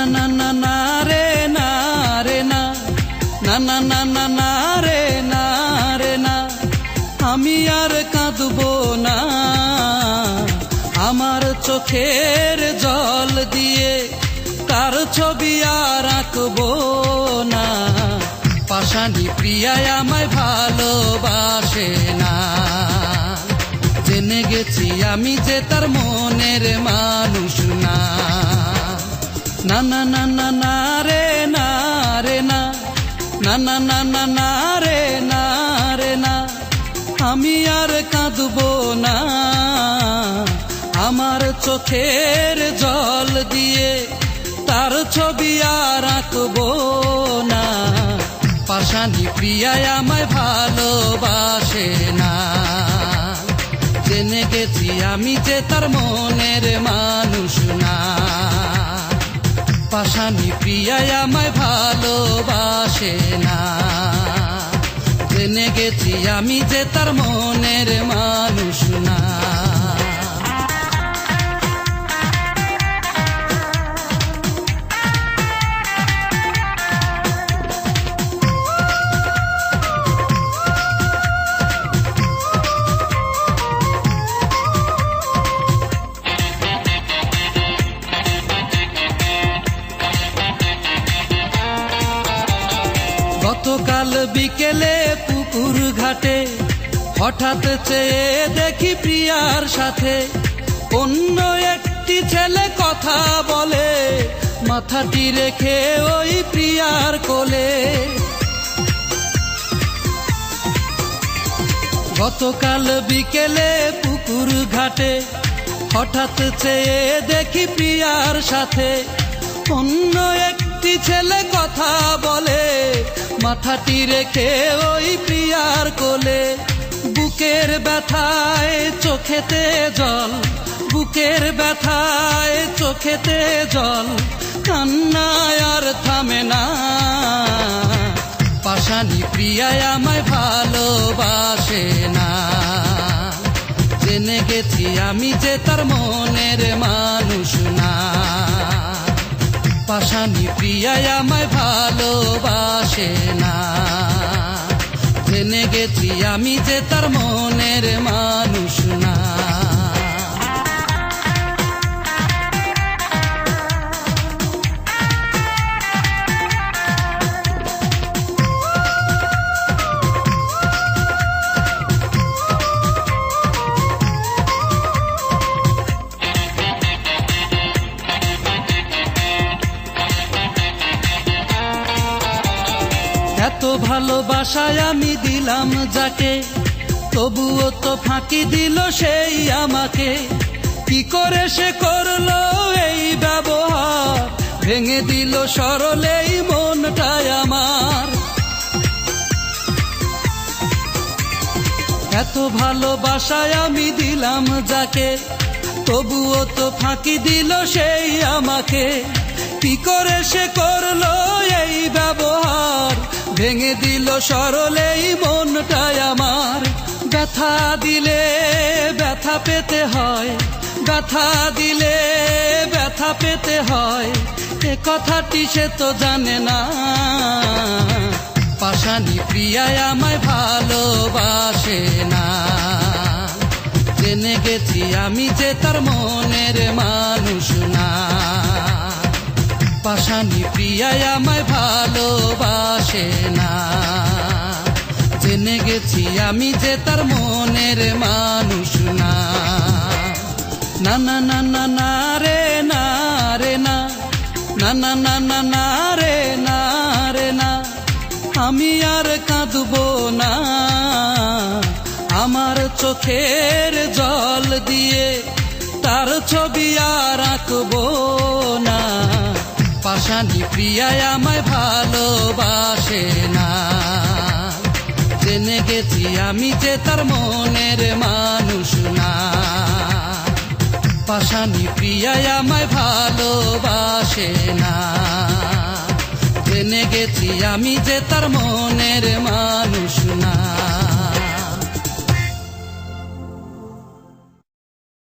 না না না রে না রে না না না না না না রে না রে না, আমি আর কাঁদবো না। আমার চোখের জল দিয়ে তার ছবি আর আঁকবো না। পাষাণী প্রিয়ায় আমায় ভালোবাসে না, জেনে গেছি আমি যে তার মনের মানুষ না। না না না না না রে না রে না না না না না না রে না রে না, আমি আর কাঁদবো না। আমার চোখের জল দিয়ে তার ছবি আর আঁকবো না। পাষাণী প্রিয়ায় আমায় ভালোবাসে না, জেনে গেছি আমি যে তার মনের মানুষ না। পাষাণী প্রিয়ায় আমায় ভালোবাসে না, জেনে গেছি আমি যে তার মনের মানুষ না। গতকাল বিকেলে পুকুর ঘাটে হঠাৎ চেয়ে দেখি প্রিয়ার সাথে অন্য একটি ছেলে কথা বলে, মাথাটি রেখে ওই প্রিয়ার কোলে। গতকাল বিকেলে পুকুর ঘাটে হঠাৎ চেয়ে দেখি প্রিয়ার সাথে অন্য একটি ছেলে কথা বলে, মাথাটি রেখে ওই প্রিয়ার কোলে। বুকের ব্যথায় চোখেতে জল, বুকের ব্যথায় চোখেতে জল, কান্নায় আর থামে না। পাষাণী প্রিয়ায় আমায় ভালোবাসে না, জেনে গেছি আমি যে তার মনের মানুষ না। পাষাণী প্রিয়ায় আমায় ভালোবাসে না, জেনে গেছি আমি যে তার মনের মানুষ না। এত ভালোবাসায় আমি দিলাম যাকে, তবুও তো ফাঁকি দিল সেই আমাকে। কি করে সে করলো এই ব্যবহার, ভেঙে দিল সরলেই মনটাই আমার। এত ভালোবাসায় আমি দিলাম যাকে, তবুও তো ফাঁকি দিল সেই আমাকে। কি করে সে করলো এই ব্যবহার, ভেঙে দিল সরলেই মনটাই আমার। ব্যথা দিলে ব্যথা পেতে হয়, ব্যথা দিলে ব্যথা পেতে হয়, এ কথাটি সে তো জানে না। পাষাণী প্রিয়ায় আমায় ভালোবাসে না, জেনে গেছি আমি যে তার মনের মানুষ না। পাষাণী প্রিয়ায় আমায় ভালোবাসে না, জেনে গেছি আমি যে তার মনের মানুষ না। না না না না না রে না রে না না না না না না রে না রে না, আমি আর কাঁদবো না। আমার চোখের জল দিয়ে তার ছবি আর আঁকবো না। পাষাণী প্রিয়ায় আমায় ভালোবাসে না, জেনে গেছি আমি যে তার মনের মানুষ না। পাষাণী প্রিয়ায় আমায় ভালোবাসে না, জেনে গেছি আমি যে তার মনের মানুষ।